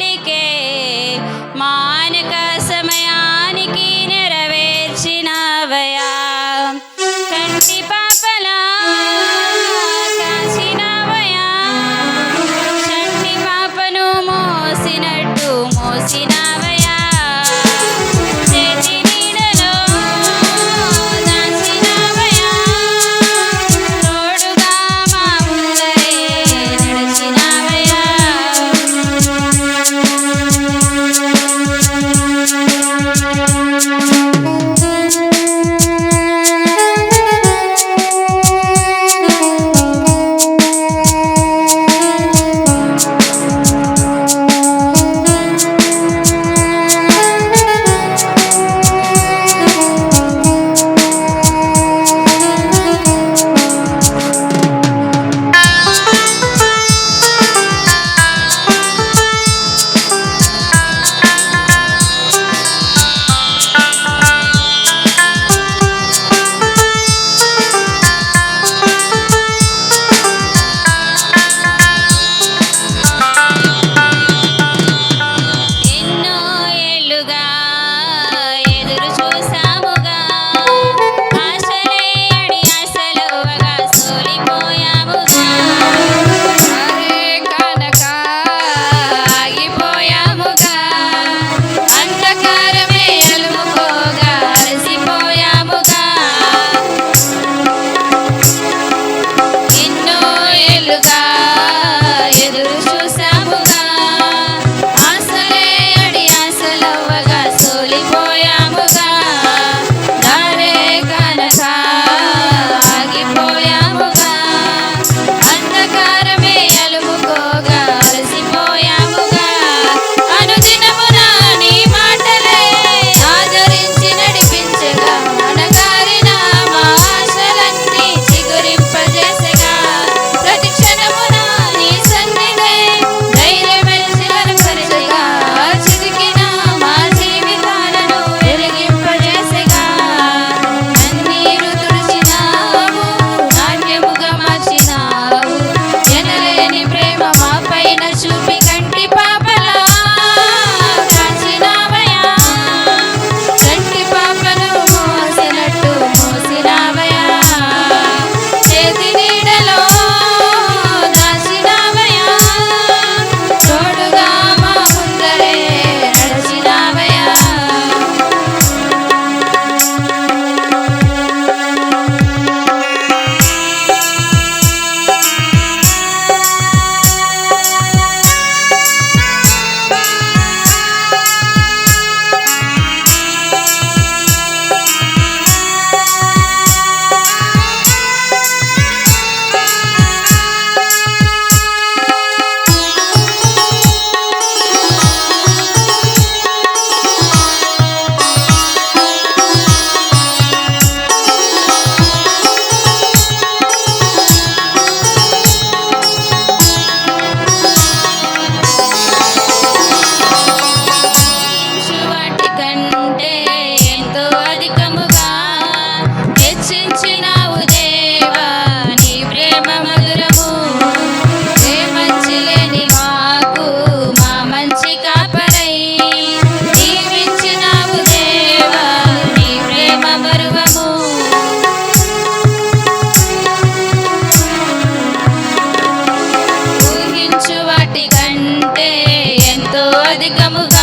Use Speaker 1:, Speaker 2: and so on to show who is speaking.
Speaker 1: కే మానక సమయానికి నెరవేర్చినవయా. కంటి పాపలా కాసినవయా, చంటి పాపను మోసినట్టు మోసినవయా. చేతి నీడలో దాచినవయా, తోడుగా మా ముందరే నడిచినవయా. ఎన్నో ఏళ్లుగా ఎదురు చూసాముగా, ఆశలే అడి ఆశలవ్వగా సోలిపోయాముగా. అరే కనక ఆగిపోయాముగా, అంధకారమే అలుముకోగా అలసిపోయాముగా. ఎన్నో ఏళ్లుగా ఎదురు చూసాముగా, ఆశలే అడి ఆశలవ్వగా సోలిపోయాముగా. దారే కనక ఆగిపోయాముగా, అంధకారమే అలుముకోగా అలసిపోయాముగా. అనుదినమున నీ మాటలే ఆదరించి నడిపించగా, అణగారిన మా ఆశలన్నీ చిగురింపజేసగా. ప్రతి క్షణమున నీ సన్నిధే ధైర్యమిచ్చి బలపరచగా, చితికిన మా జీవితాలను వెలిగింపజేసగా. కన్నీరు తుడిచినావు, నాట్యముగా మార్చినావు, ఎనలేని ప్రేమ మా పైన చూపి కంటి పాపలా కాచినావయా. కంటి పాపను మోసినట్టు మోసినావయా, చేతి నీడలో దాచినావయా, తోడుగా మా ముందరే నడిచినావయా. వాటి కంటే ఎంతో అధికముగా హెచ్చించినావు దేవా నీ ప్రేమ మధురము. ఏ మంచి లేని మాకు మా మంచి కాపరై దీవించినావు దేవా నీ ప్రేమ మరువము. ఊహించు వాటి కంటే ఎంతో అధికముగా